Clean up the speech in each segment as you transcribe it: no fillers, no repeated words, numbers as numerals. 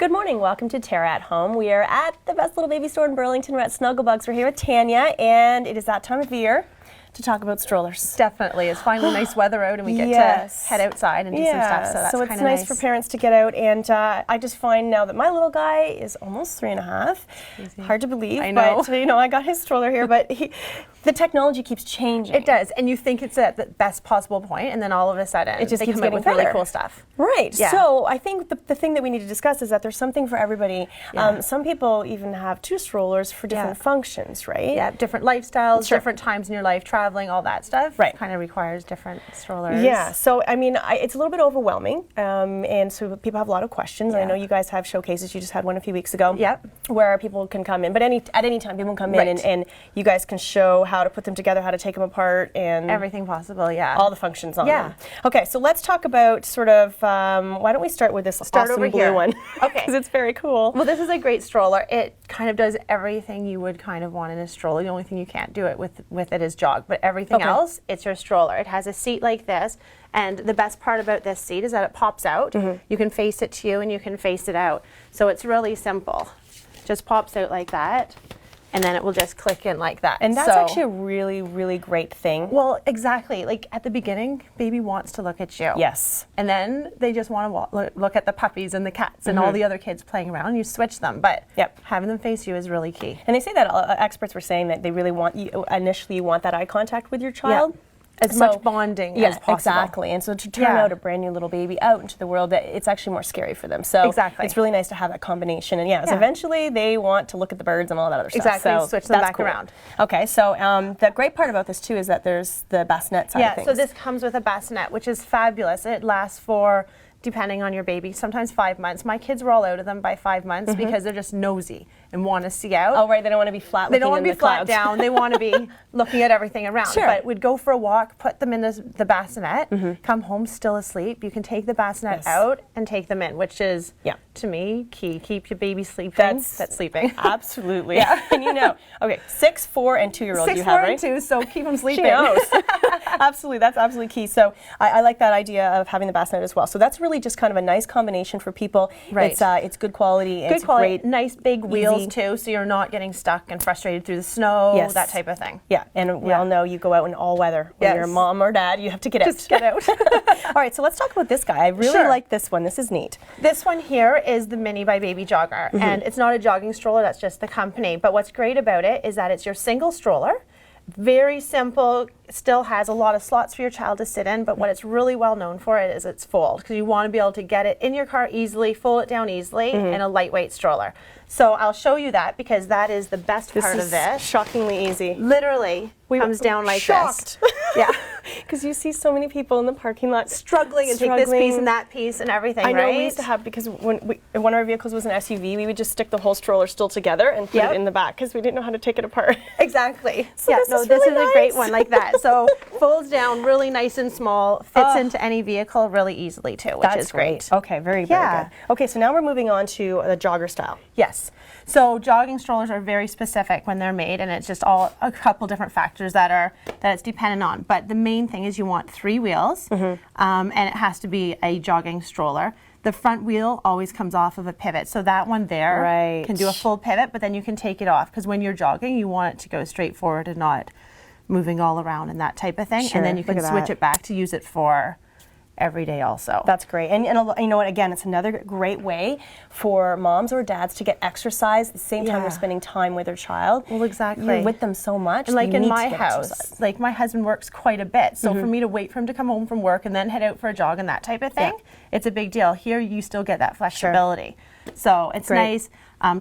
Good morning. Welcome to TERRA Home. We are at the best little baby store in Burlington. We're at Snuggle Bugz. We're here with Tanya, and it is that time of year to talk about strollers. Definitely. It's finally nice weather out and we get to head outside and do some stuff, so that's so kind of it's nice for parents to get out, and I just find now that my little guy is almost 3.5. Hard to believe, I know. But I got his stroller here, but the technology keeps changing. It does, and you think it's at the best possible point, and then all of a sudden it just they keeps come up getting with better. really cool stuff. Right. Yeah. So I think the thing that we need to discuss is that there's something for everybody. Yeah. Some people even have two strollers for different functions, right? Yeah, different lifestyles, different times in your life, traveling, all that stuff. Right. Kind of requires different strollers. Yeah, so I mean, it's a little bit overwhelming, and so people have a lot of questions. I know you guys have showcases. You just had one a few weeks ago. Yep. Where people can come in, but at any time people can come in, and you guys can show how to put them together, how to take them apart, and everything possible. Yeah. all the functions on them. Okay, so let's talk about sort of. Why don't we start with this awesome blue one? Okay. Because it's very cool. Well, this is a great stroller. It kind of does everything you would kind of want in a stroller. The only thing you can't do it with it is jog, but everything else, it's your stroller. It has a seat like this, and the best part about this seat is that it pops out. You can face it to you and you can face it out. So it's really simple. Just pops out like that, and then it will just click in like that. And that's actually a really, really great thing. Well, exactly. Like at the beginning, baby wants to look at you. Yes. And then they just want to look at the puppies and the cats and all the other kids playing around. You switch them, but having them face you is really key. And they say that experts were saying that they really want you, initially you want that eye contact with your child. As much bonding as possible. Exactly. And so to turn out a brand new little baby out into the world, it's actually more scary for them. So it's really nice to have that combination. And so eventually they want to look at the birds and all that other stuff. Exactly. So switch them back around. Okay. So the great part about this too is that there's the bassinet side of things. So this comes with a bassinet, which is fabulous. It lasts for, depending on your baby, sometimes 5 months. My kids were all out of them by 5 months because they're just nosy and want to see out. Oh, right. They don't want to be flat looking. They don't want to be flat down. They want to be looking at everything around. But we'd go for a walk, put them in the bassinet, come home still asleep. You can take the bassinet out and take them in, which is, to me, key. Keep your baby sleeping. That's sleeping. Absolutely. And okay, 6, 4, and 2-year-old you have, right? 6, 4, and 2, so keep them sleeping. She knows. Absolutely. That's absolutely key. So I like that idea of having the bassinet as well. So that's really just kind of a nice combination for people. Right. It's good quality. Good it's quality. Great, nice big wheels too, so you're not getting stuck and frustrated through the snow, that type of thing. Yeah, and we all know you go out in all weather. When you're a mom or dad, you have to get out. Just get out. All right, so let's talk about this guy. I really like this one. This is neat. This one here is the Mini by Baby Jogger, and it's not a jogging stroller, that's just the company. But what's great about it is that it's your single stroller. Very simple, still has a lot of slots for your child to sit in, but what it's really well known for is its fold, because you want to be able to get it in your car easily, fold it down easily, in a lightweight stroller. So I'll show you that, because that is the best part of this. Shockingly easy. Literally comes down like this. Yeah. Because you see so many people in the parking lot struggling and take this piece and that piece and everything, I know we used to have, because when one of our vehicles was an SUV, we would just stick the whole stroller still together and put it in the back, because we didn't know how to take it apart. Exactly. So this is a great one like that. So folds down really nice and small, fits into any vehicle really easily too, which is great. Okay, very good. Okay, so now we're moving on to the jogger style. Yes. So jogging strollers are very specific when they're made, and it's just a couple different factors that it's dependent on. But the main thing is you want 3 wheels, and it has to be a jogging stroller. The front wheel always comes off of a pivot, so that one there can do a full pivot, but then you can take it off, because when you're jogging, you want it to go straight forward and not moving all around and that type of thing. And then you can switch it back to use it for every day also. That's great. And you know what, again, it's another great way for moms or dads to get exercise at the same time they're spending time with their child. Well, exactly. You're with them so much. And like in my house, like my husband works quite a bit, so for me to wait for him to come home from work and then head out for a jog and that type of thing, it's a big deal. Here you still get that flexibility. So it's nice.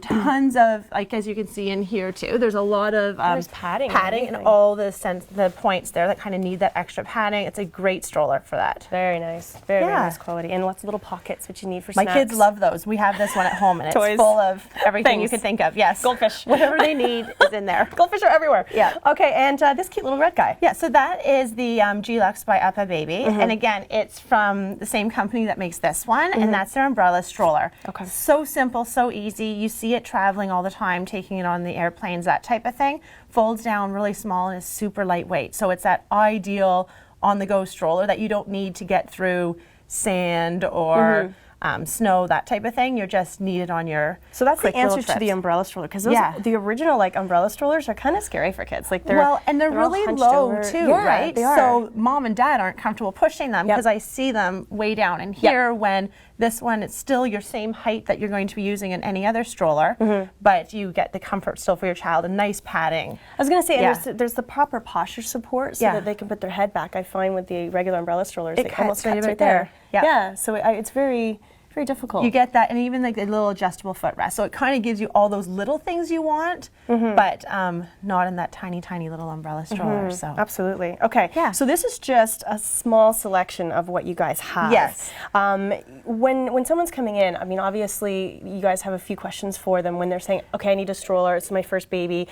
Tons of, like as you can see in here too, there's a lot of padding and all the points there that kind of need that extra padding. It's a great stroller for that. Very nice. Very nice quality. And lots of little pockets which you need for snacks. My kids love those. We have this one at home, and it's full of everything you can think of. Yes. Goldfish. Whatever they need is in there. Goldfish are everywhere. Yeah. Okay, and this cute little red guy. Yeah, so that is the G-Lux by Up a Baby. And again, it's from the same company that makes this one, and that's their umbrella stroller. Okay. So simple, so easy. You see it traveling all the time, taking it on the airplanes, that type of thing. Folds down really small and is super lightweight. So it's that ideal on-the-go stroller that you don't need to get through sand or snow, that type of thing. You're just needed on your So that's the quick little answer to trips. the umbrella stroller, because Yeah. the original like umbrella strollers are kind of scary for kids. Like they're and they're all really hunched low over. too, Yeah, right? they are. So mom and dad aren't comfortable pushing them, Yep. because I see them way down in here. When this one, it's still your same height that you're going to be using in any other stroller, but you get the comfort still for your child, a nice padding. I was going to say, and there's the proper posture support so that they can put their head back. I find with the regular umbrella strollers, it almost cuts right there. Yeah, so it's very difficult. You get that, and even like a little adjustable footrest. So it kind of gives you all those little things you want, but not in that tiny, tiny little umbrella stroller. So absolutely. Okay. Yeah. So this is just a small selection of what you guys have. Yes. When someone's coming in, I mean, obviously you guys have a few questions for them when they're saying, okay, I need a stroller. It's my first baby.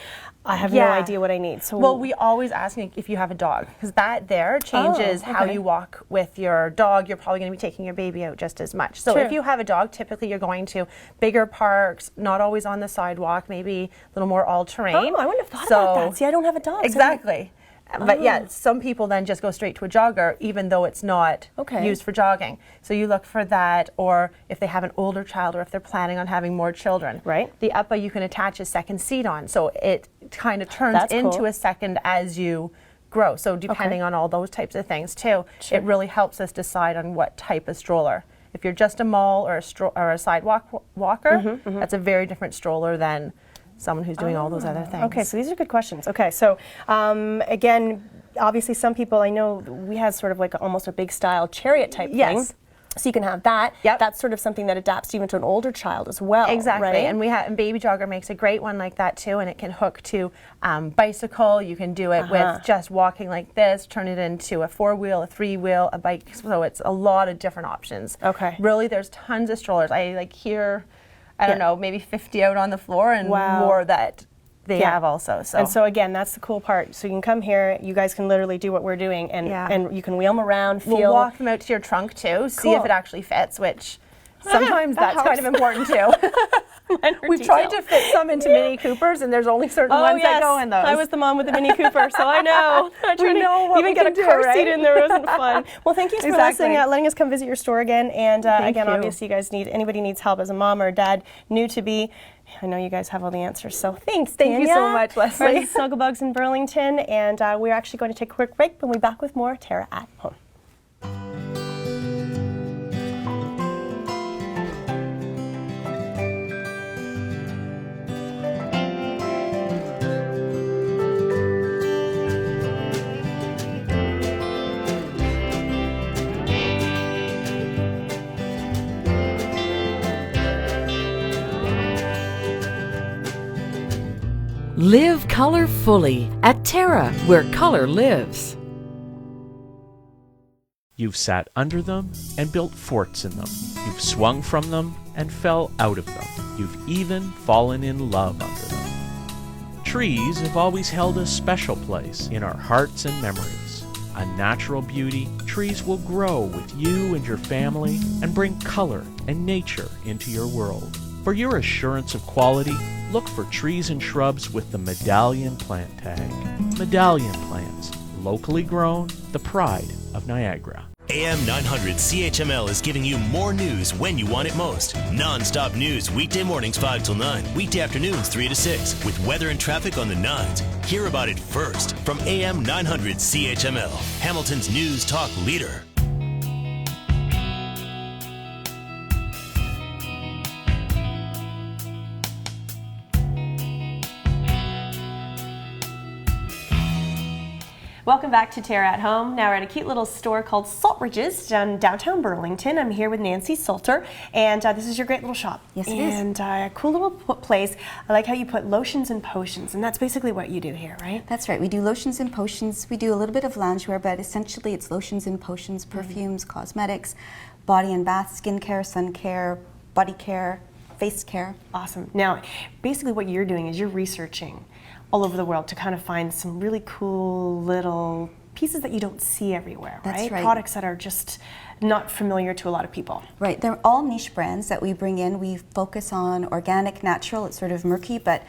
I have no idea what I need. So well, we always ask if you have a dog, because that there changes how you walk with your dog. You're probably going to be taking your baby out just as much. So if you have a dog, typically you're going to bigger parks, not always on the sidewalk, maybe a little more all-terrain. Oh, I wouldn't have thought about that. See, I don't have a dog. Exactly. But yeah, some people then just go straight to a jogger, even though it's not used for jogging. So you look for that, or if they have an older child, or if they're planning on having more children. Right. The upper you can attach a second seat on, so it kind of turns into a second as you grow. So depending on all those types of things too, it really helps us decide on what type of stroller. If you're just a mall or a sidewalk walker, that's a very different stroller than someone who's doing all those other things. Okay, so these are good questions. Okay, so again, obviously some people, I know we had sort of like almost a big style chariot type thing. So you can have that. That's sort of something that adapts even to an older child as well. Exactly. Right? And Baby Jogger makes a great one like that too, and it can hook to bicycle. You can do it with just walking like this, turn it into a 4-wheel, a 3-wheel, a bike. So it's a lot of different options. Okay. Really, there's tons of strollers. I like hear, I don't know, maybe 50 out on the floor, and more that they have also. So. And so again, that's the cool part. So you can come here, you guys can literally do what we're doing, and you can wheel them around, feel. We'll walk them out to your trunk too, see if it actually fits, which sometimes that's kind of important too. We've tried to fit some into Mini Coopers, and there's only certain ones that go in those. I was the mom with the Mini Cooper, so I know. We know what even get a car seat in there wasn't fun. Well, thank you for letting us come visit your store again. And again, obviously, you guys anybody needs help as a mom or a dad new to be. I know you guys have all the answers, so thanks, Tanya. Thank you so much, Leslie. Snuggle Bugz in Burlington, and we're actually going to take a quick break. We'll be back with more TERRA at Home. Live color fully at TERRA, where color lives. You've sat under them and built forts in them. You've swung from them and fell out of them. You've even fallen in love under them. Trees have always held a special place in our hearts and memories. A natural beauty, trees will grow with you and your family and bring color and nature into your world. For your assurance of quality, look for trees and shrubs with the Medallion plant tag. Medallion plants, locally grown, the pride of Niagara. AM 900 CHML is giving you more news when you want it most. Non-stop news weekday mornings 5 till 9, weekday afternoons 3 to 6, with weather and traffic on the 9s. Hear about it first from AM 900 CHML, Hamilton's news talk leader. Welcome back to TERRA at Home. Now we're at a cute little store called Saltridges downtown Burlington. I'm here with Nancy Salter, and this is your great little shop. Yes, it is. And a cool little place. I like how you put lotions and potions, and that's basically what you do here, right? That's right. We do lotions and potions. We do a little bit of loungewear, but essentially it's lotions and potions, perfumes, cosmetics, body and bath, skin care, sun care, body care, face care. Awesome. Now, basically what you're doing is you're researching all over the world to kind of find some really cool little pieces that you don't see everywhere, right? That's right. Products that are just not familiar to a lot of people. Right. They're all niche brands that we bring in. We focus on organic, natural. It's sort of murky, but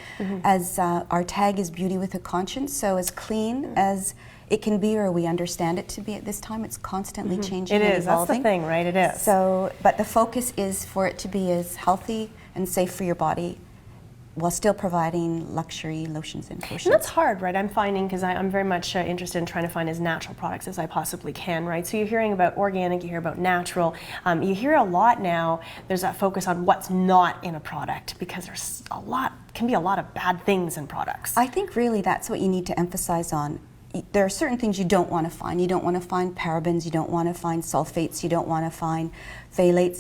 as our tag is beauty with a conscience, so as clean as it can be or we understand it to be at this time. It's constantly changing and It is. evolving. That's the thing, right? It is. So, but the focus is for it to be as healthy and safe for your body while still providing luxury lotions and potions. And that's hard, right? I'm finding, because I'm very much interested in trying to find as natural products as I possibly can, right? So you're hearing about organic, you hear about natural. You hear a lot now, there's that focus on what's not in a product, because there's can be a lot of bad things in products. I think really that's what you need to emphasize on. There are certain things you don't want to find. You don't want to find parabens, you don't want to find sulfates, you don't want to find phthalates.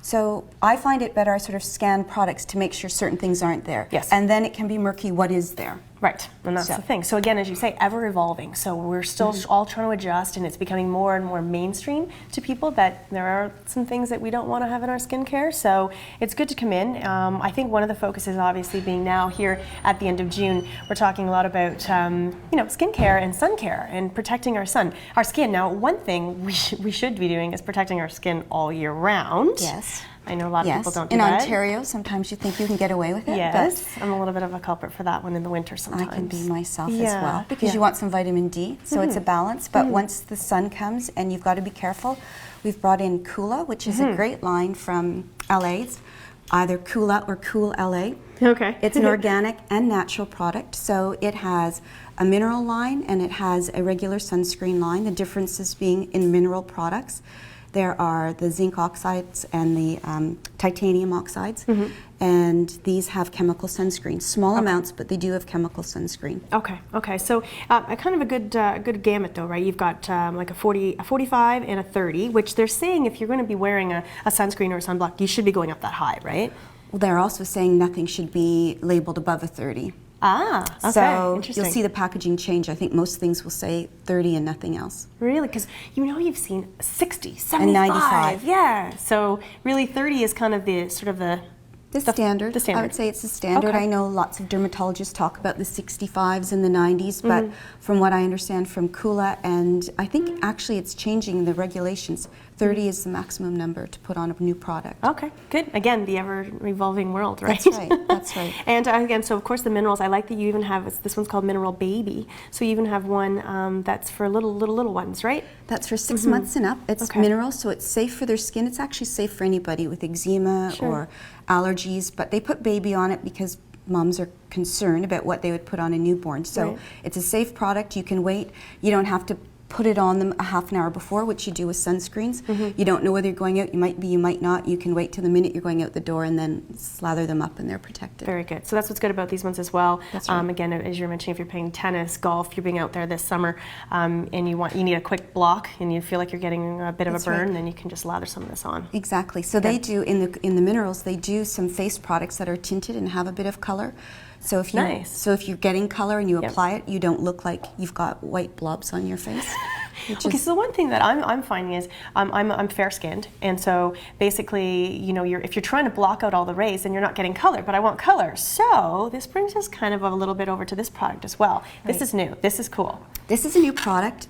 So I find it better, I sort of scan products to make sure certain things aren't there. Yes. And then it can be murky what is there. Right, and that's the thing. So again, as you say, ever evolving. So we're still all trying to adjust, and it's becoming more and more mainstream to people that there are some things that we don't want to have in our skincare. So it's good to come in. I think one of the focuses, obviously, being now here at the end of June, we're talking a lot about skincare and sun care and protecting our skin. Now, one thing we should be doing is protecting our skin all year round. Yes. I know a lot of people don't do in that. Ontario, sometimes you think you can get away with it. Yes, But I'm a little bit of a culprit for that one in the winter sometimes. I can be myself as well, because you want some vitamin D, so it's a balance. But once the sun comes, and you've got to be careful, we've brought in Kula, which is a great line from LA. It's either Kula or Cool LA. Okay. It's an organic and natural product, so it has a mineral line and it has a regular sunscreen line. The differences being in mineral products. There are the zinc oxides and the titanium oxides, and these have chemical sunscreen. Small amounts, but they do have chemical sunscreen. Okay. So kind of a good gamut, though, right? You've got like a 45, and a 30, which they're saying if you're going to be wearing a sunscreen or a sunblock, you should be going up that high, right? Well, they're also saying nothing should be labeled above a 30. Ah, okay. So Interesting. you'll see the packaging change. I think most things will say 30 and nothing else. Really? Because you've seen 60, 75. And 95. Yeah. So really 30 is kind of the sort of the standard. The standard. I would say it's the standard. Okay. I know lots of dermatologists talk about the 65s and the 90s, but from what I understand from Kula, and I think actually it's changing the regulations, 30 is the maximum number to put on a new product. Okay, good. Again, the ever-revolving world, right? That's right, that's right. And again, so of course the minerals, I like that you even have, this one's called Mineral Baby, so you even have one that's for little ones, right? That's for 6 months and up. It's mineral, so it's safe for their skin. It's actually safe for anybody with eczema or allergies, but they put baby on it because moms are concerned about what they would put on a newborn. So it's a safe product. You can wait. You don't have to put it on them a half an hour before, which you do with sunscreens. You don't know whether you're going out. You might be, you might not. You can wait till the minute you're going out the door and then slather them up and they're protected. Very good. So that's what's good about these ones as well. That's right. Again, as you're mentioning, if you're playing tennis, golf, you're being out there this summer, and you need a quick block, and you feel like you're getting a bit of a burn, then you can just lather some of this on. Exactly. So they do in the minerals. They do some face products that are tinted and have a bit of color. So if you're getting color and you apply it, you don't look like you've got white blobs on your face. Okay, so one thing that I'm finding is I'm fair-skinned, and so basically, if you're trying to block out all the rays, then you're not getting color. But I want color, so this brings us kind of a little bit over to this product as well. Right. This is new. This is cool. This is a new product.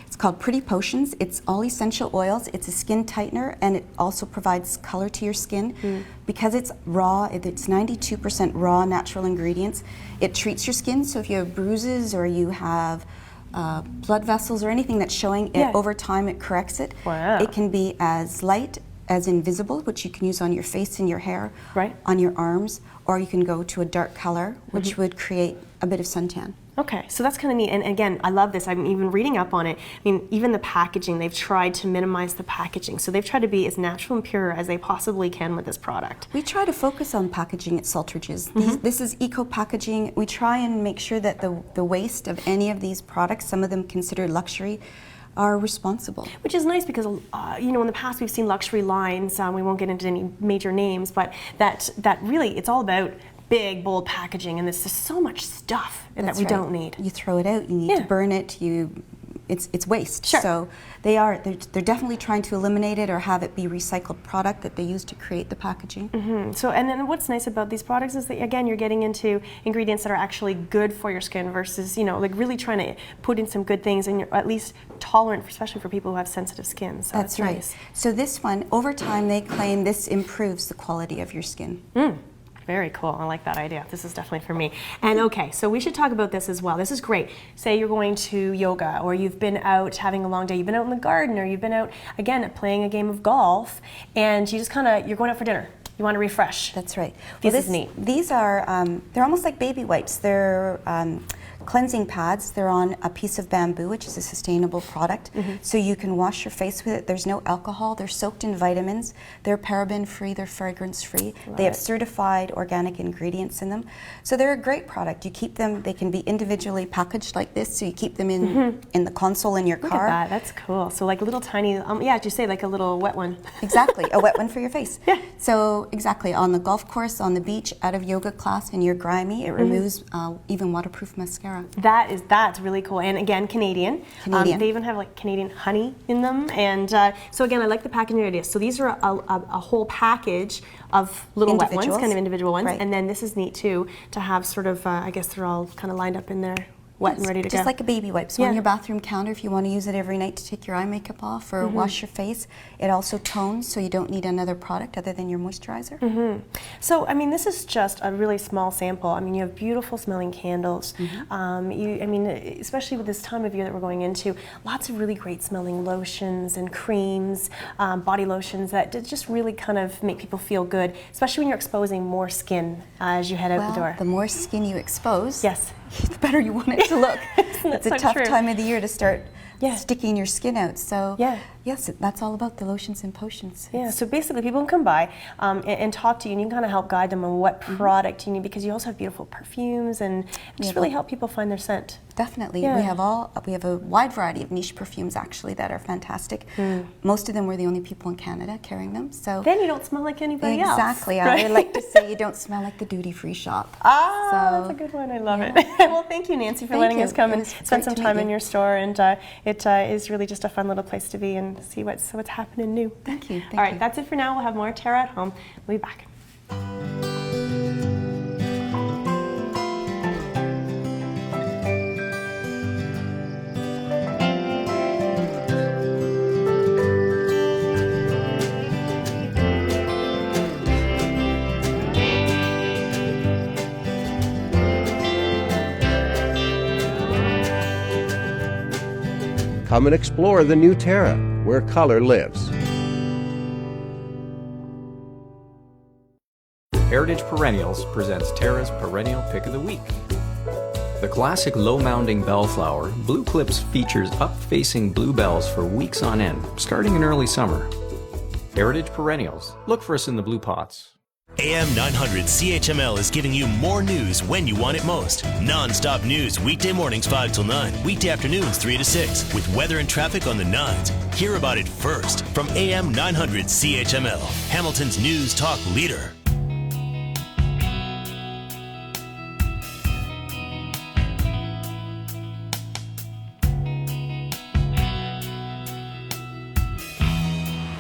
It's called Pretty Potions. It's all essential oils. It's a skin tightener, and it also provides color to your skin. Because it's raw, it's 92% raw natural ingredients. It treats your skin, so if you have bruises or you have blood vessels or anything that's showing it over time, it corrects it. Wow. It can be as light as invisible, which you can use on your face and your hair, on your arms, or you can go to a dark color, which would create a bit of suntan. Okay, so that's kind of neat. And again, I love this. I'm even reading up on it. I mean, even the packaging, they've tried to minimize the packaging. So they've tried to be as natural and pure as they possibly can with this product. We try to focus on packaging at Saltridges. This is eco packaging. We try and make sure that the waste of any of these products, some of them considered luxury, are responsible. Which is nice because, in the past we've seen luxury lines, we won't get into any major names, but that really, it's all about big, bold packaging, and there's just so much stuff that we don't need. You throw it out, you need to burn it, it's waste. Sure. So they're definitely trying to eliminate it or have it be recycled product that they use to create the packaging. So, and then what's nice about these products is that, again, you're getting into ingredients that are actually good for your skin versus, like really trying to put in some good things, and you're at least tolerant, especially for people who have sensitive skin. So that's right. Nice. So this one, over time, they claim this improves the quality of your skin. Very cool. I like that idea. This is definitely for me. And okay, so we should talk about this as well. This is great. Say you're going to yoga, or you've been out having a long day, you've been out in the garden, or you've been out, again, playing a game of golf, and you just you're going out for dinner. You want to refresh. That's right. This is neat. These are, they're almost like baby wipes. They're cleansing pads. They're on a piece of bamboo, which is a sustainable product. So you can wash your face with it. There's no alcohol. They're soaked in vitamins. They're paraben-free. They're fragrance-free. They have certified organic ingredients in them. So they're a great product. You keep them, they can be individually packaged like this, so you keep them in the console in your car. Look at that. That's cool. So like little tiny, yeah, as you say, like a little wet one. Exactly, a wet one for your face. Yeah. So exactly, on the golf course, on the beach, out of yoga class, and you're grimy, it removes even waterproof mascara. That's really cool, and again, Canadian. They even have like Canadian honey in them, and so again, I like the packaging idea. So these are a whole package of little wet ones, kind of individual ones, and then this is neat too to have sort of. I guess they're all kind of lined up in there. Wet and ready to go. Just like a baby wipe. So on your bathroom counter, if you want to use it every night to take your eye makeup off or wash your face, it also tones, so you don't need another product other than your moisturizer. So, I mean, this is just a really small sample. I mean, you have beautiful smelling candles. I mean, especially with this time of year that we're going into, lots of really great smelling lotions and creams, body lotions that just really kind of make people feel good, especially when you're exposing more skin as you head out the door. The more skin you expose, yes, the better you want it to look. It's a tough time of the year to start sticking your skin out. So yes, that's all about the lotions and potions. Yeah, so basically people can come by and talk to you, and you can kind of help guide them on what product you need, because you also have beautiful perfumes and just really help people find their scent. Definitely. We have a wide variety of niche perfumes actually that are fantastic. Most of them, we're the only people in Canada carrying them. So then you don't smell like anybody else. Exactly. Right? I like to say you don't smell like the duty-free shop. That's a good one. I love it. Well, thank you, Nancy, for letting us come and spend some time in your store, and it is really just a fun little place to be and see what's happening new. Thank you. All right, that's it for now. We'll have more Terra at Home. We'll be back. Come and explore the new Terra, where color lives. Heritage Perennials presents Terra's Perennial Pick of the Week. The classic low-mounding bellflower, Blue Clips features up-facing bluebells for weeks on end, starting in early summer. Heritage Perennials. Look for us in the blue pots. AM 900 CHML is giving you more news when you want it most. Non-stop news weekday mornings 5 till 9, weekday afternoons 3 to 6, with weather and traffic on the 9s. Hear about it first from AM 900 CHML, Hamilton's news talk leader.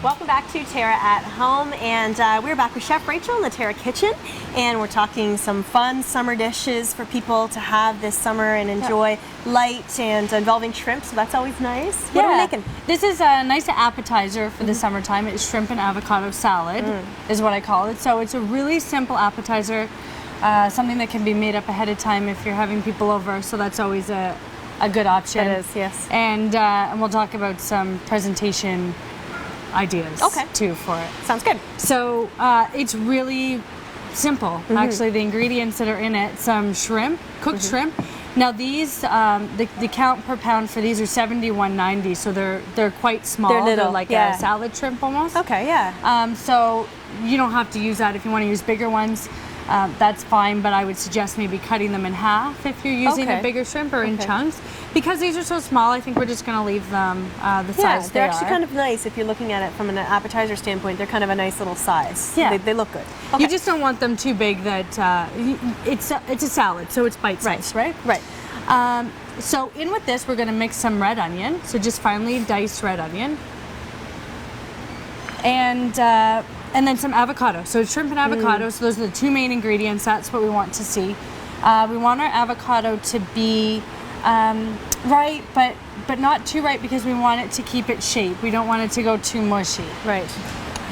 Welcome back to Terra at Home, and we're back with Chef Rachel in the Terra kitchen, and we're talking some fun summer dishes for people to have this summer and enjoy light and involving shrimp, so that's always nice. What are we making? This is a nice appetizer for the summertime. It's shrimp and avocado salad is what I call it. So it's a really simple appetizer, something that can be made up ahead of time if you're having people over, so that's always a good option. It is, yes. And we'll talk about some presentation ideas too for it. Sounds good. So it's really simple. Actually, the ingredients that are in it: some shrimp, cooked shrimp. Now these, the count per pound for these are 71.90, so they're quite small. They're little, like a salad shrimp almost. Okay, yeah. So you don't have to use that. If you want to use bigger ones, that's fine, but I would suggest maybe cutting them in half if you're using a bigger shrimp, or in chunks. Because these are so small, I think we're just going to leave them the size they they're are. actually kind of nice if you're looking at it from an appetizer standpoint. They're kind of a nice little size. Yeah. They look good. You just don't want them too big that it's a salad, so it's bite-sized, right? Right. So in with this, we're going to mix some red onion, so just finely diced red onion. And then some avocado. So shrimp and avocado, so those are the two main ingredients. That's what we want to see. We want our avocado to be right, but not too right, because we want it to keep its shape. We don't want it to go too mushy. Right.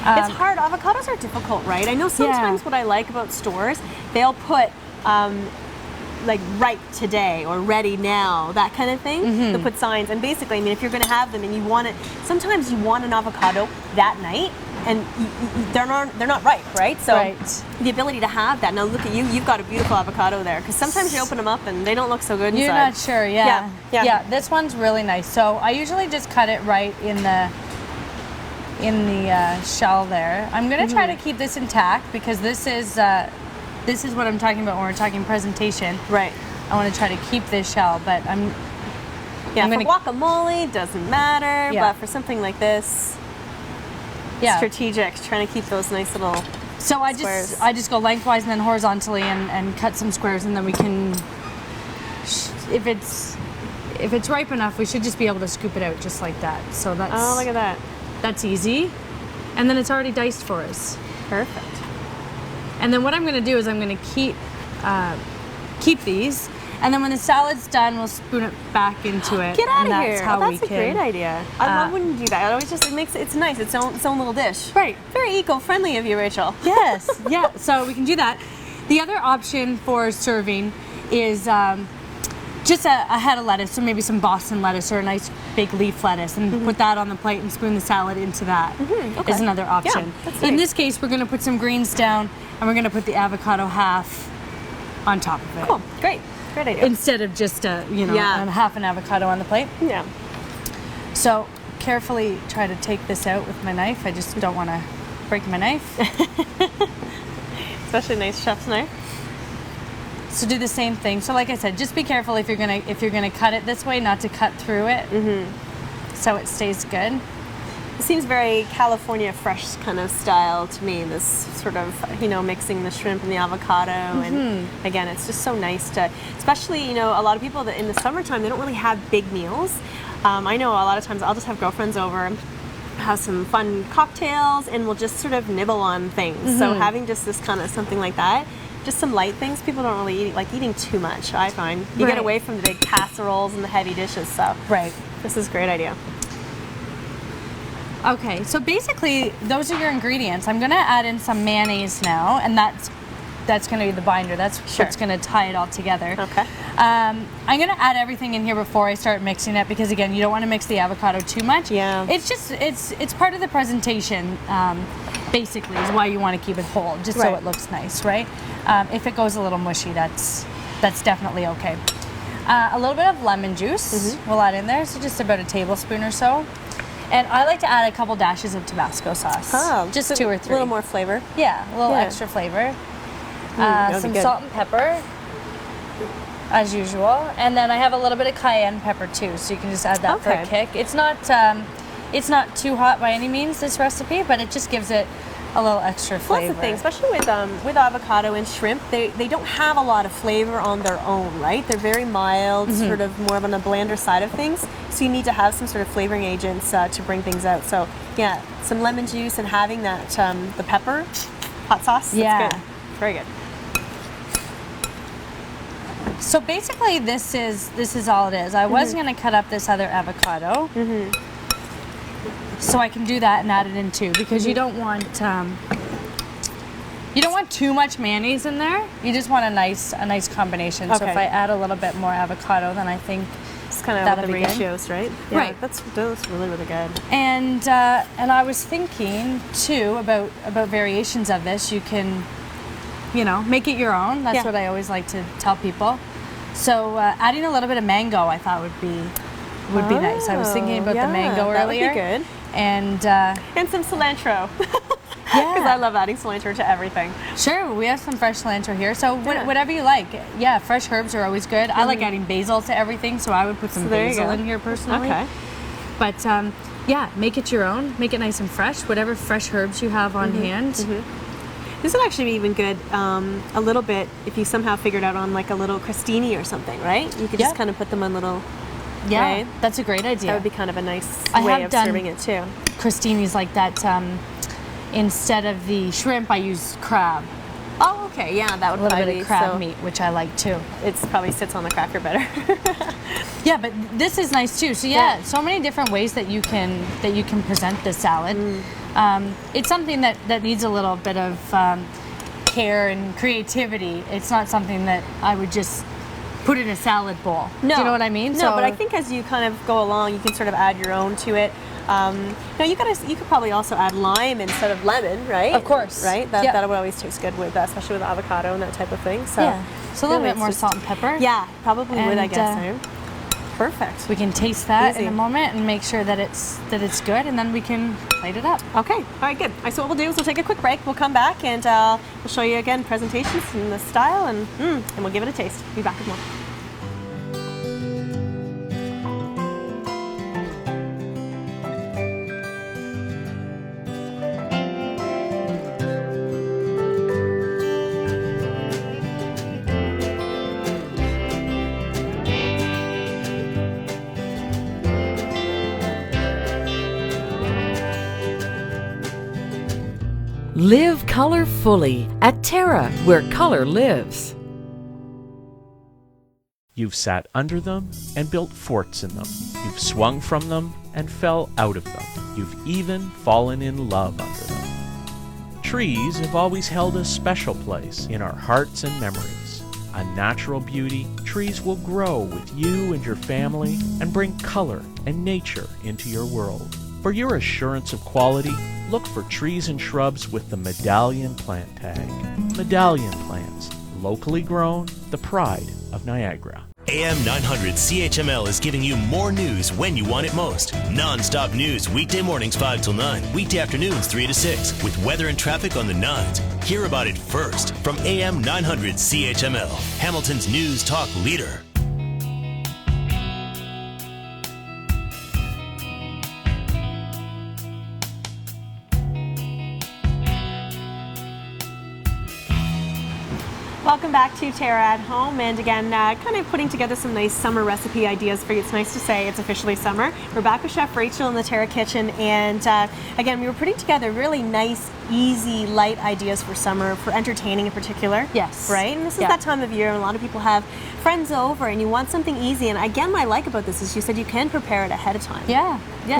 It's hard. Avocados are difficult, right? I know sometimes what I like about stores, they'll put like ripe today or ready now, that kind of thing. They'll put signs, and basically, I mean, if you're going to have them and you want it, sometimes you want an avocado that night, and they're not ripe, right? So the ability to have that. Now look at you, you've got a beautiful avocado there, because sometimes you open them up and they don't look so good inside. You're not sure, yeah. This one's really nice. So I usually just cut it right in the shell there. I'm gonna try to keep this intact because this is what I'm talking about when we're talking presentation. Right. I want to try to keep this shell, but I'm for guacamole doesn't matter, but for something like this, strategic, trying to keep those nice little squares. I just go lengthwise and then horizontally and cut some squares, and then we can, if it's ripe enough, we should just be able to scoop it out just like that. So that's, oh, look at that. That's easy. And then it's already diced for us. Perfect. And then what I'm going to do is I'm going to keep these, and then when the salad's done, we'll spoon it back into it. Get out of here! That's a great idea. I wouldn't do that. It always just it's nice. It's own little dish. Right. Very eco-friendly of you, Rachel. Yes. Yeah. So we can do that. The other option for serving is just a head of lettuce, so maybe some Boston lettuce or a nice big leaf lettuce, and put that on the plate and spoon the salad into that. Is another option. Yeah, in this case, we're going to put some greens down, and we're going to put the avocado half on top of it. Cool. Great. Great idea. Instead of just half an avocado on the plate. Yeah. So carefully try to take this out with my knife. I just don't want to break my knife. Especially a nice chef's knife. So do the same thing. So like I said, just be careful if you're gonna cut it this way, not to cut through it, so it stays good. It seems very California fresh kind of style to me, this sort of, mixing the shrimp and the avocado. And again, it's just so nice to, especially, a lot of people that in the summertime, they don't really have big meals. I know a lot of times I'll just have girlfriends over, have some fun cocktails, and we'll just sort of nibble on things. So having just this kind of something like that, just some light things, people don't really like eating too much, I find. You get away from the big casseroles and the heavy dishes, so this is a great idea. Okay, so basically those are your ingredients. I'm gonna add in some mayonnaise now, and that's gonna be the binder. That's what's gonna tie it all together. Okay. I'm gonna add everything in here before I start mixing it, because again, you don't want to mix the avocado too much. Yeah. It's just it's part of the presentation. Basically, is why you want to keep it whole, just so it looks nice, right? If it goes a little mushy, that's definitely okay. A little bit of lemon juice we'll add in there, so just about a tablespoon or so. And I like to add a couple dashes of Tabasco sauce. Oh, just so 2 or 3. A little more flavor. Yeah, a little extra flavor. Some salt and pepper, as usual. And then I have a little bit of cayenne pepper too, so you can just add that for a kick. It's not too hot by any means, this recipe, but it just gives it a little extra flavor. Well, that's the thing, especially with avocado and shrimp, they don't have a lot of flavor on their own, right? They're very mild, sort of more on the blander side of things. So you need to have some sort of flavoring agents to bring things out. So yeah, some lemon juice and having that the pepper, hot sauce. That's good. Very good. So basically, this is all it is. I was going to cut up this other avocado. So I can do that and add it in too, because you don't want too much mayonnaise in there. You just want a nice combination. So if I add a little bit more avocado, then I think it's kind of the ratios, right? Yeah, right. That's really, really good. And I was thinking too about variations of this. You can, make it your own. That's what I always like to tell people. So adding a little bit of mango, I thought would be nice. I was thinking about the mango earlier. That would be good. And some cilantro. Because I love adding cilantro to everything. Sure, we have some fresh cilantro here. So whatever you like. Yeah, fresh herbs are always good. I like adding basil to everything, so I would put some basil in here personally. Okay. But make it your own. Make it nice and fresh. Whatever fresh herbs you have on hand. This would actually be even good a little bit if you somehow figured out on like a little crostini or something, right? You could just kind of put them on little... Yeah, right? That's a great idea. That would be kind of a nice way of serving it too. Crostinis like that. Instead of the shrimp, I use crab. Oh, okay, yeah, that would A little probably bit be of crab so- meat, which I like too. It probably sits on the cracker better. Yeah, but this is nice too. So yeah, so many different ways that you can present this salad. It's something that needs a little bit of care and creativity. It's not something that I would just put in a salad bowl. No. Do you know what I mean? No, but I think as you kind of go along, you can sort of add your own to it. Now you could probably also add lime instead of lemon, right? Of course. Right? That would always taste good with, especially with avocado and that type of thing. So yeah. So a little really bit more salt and pepper. Yeah, probably would, I And, guess. Perfect. We can taste that Easy. in a moment and make sure that it's good, and then we can plate it up. Okay, all right, good. All right, so what we'll do is we'll take a quick break. We'll come back and we'll show you again presentations and the style, and we'll give it a taste. Be back with more. Live color fully at Terra, where color lives. You've sat under them and built forts in them. You've swung from them and fell out of them. You've even fallen in love under them. Trees have always held a special place in our hearts and memories. A natural beauty, trees will grow with you and your family and bring color and nature into your world. For your assurance of quality, look for trees and shrubs with the Medallion plant tag. Medallion plants, locally grown, the pride of Niagara. AM 900 CHML is giving you more news when you want it most. Non-stop news weekday mornings 5 till 9, weekday afternoons 3 to 6, with weather and traffic on the 9s. Hear about it first from AM 900 CHML, Hamilton's news talk leader. Welcome back to Terra at Home, and again, kind of putting together some nice summer recipe ideas for you. It's nice to say it's officially summer. We're back with Chef Rachel in the Terra kitchen, and again, we were putting together really nice, easy, light ideas for summer, for entertaining in particular. Yes. Right? And this is that time of year, and a lot of people have friends over, and you want something easy. And again, what I like about this is you said you can prepare it ahead of time. Yeah,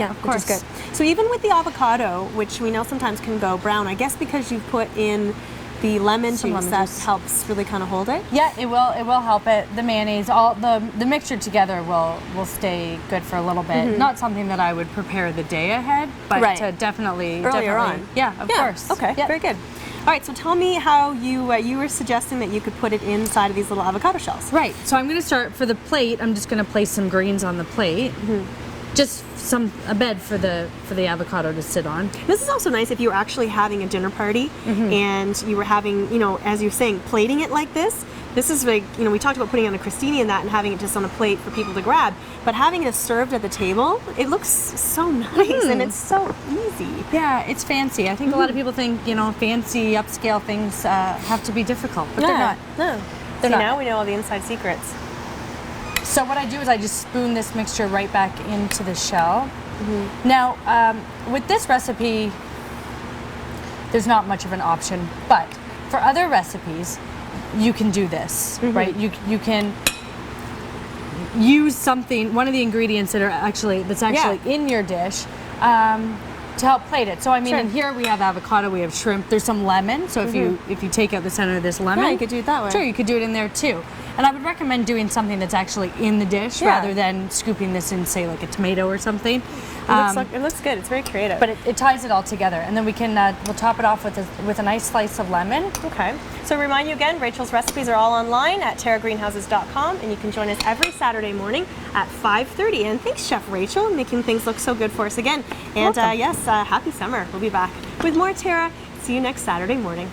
of course. Which is good. So even with the avocado, which we know sometimes can go brown, I guess because you've put in the lemon juice, that helps really kind of hold it. Yeah, it will help it. The mayonnaise, all the mixture together will stay good for a little bit. Not something that I would prepare the day ahead, but to definitely earlier on. Yeah, of course. Okay, very good. All right, so tell me how you were suggesting that you could put it inside of these little avocado shells. Right. So I'm going to start for the plate. I'm just going to place some greens on the plate. Just a bed for the avocado to sit on. This is also nice if you were actually having a dinner party and you were having, as you're saying, plating it like this. This is like, we talked about putting on a crostini and that and having it just on a plate for people to grab, but having it served at the table, it looks so nice and it's so easy. Yeah, it's fancy. I think a lot of people think, fancy upscale things have to be difficult, but they're not. No. They're not. Now we know all the inside secrets. So what I do is I just spoon this mixture right back into the shell. Now, with this recipe, there's not much of an option, but for other recipes, you can do this, right? You can use one of the ingredients that's actually in your dish to help plate it. So I mean, in here we have avocado, we have shrimp. There's some lemon. So if you take out the center of this lemon, you could do it that way. Sure, you could do it in there too. And I would recommend doing something that's actually in the dish rather than scooping this in, say, like a tomato or something. It looks good. It's very creative. But it ties it all together, and then we'll top it off with a nice slice of lemon. Okay. So remind you again, Rachel's recipes are all online at terragreenhouses.com, and you can join us every Saturday morning at 5:30. And thanks, Chef Rachel, making things look so good for us again. And yes, happy summer. We'll be back with more Terra. See you next Saturday morning.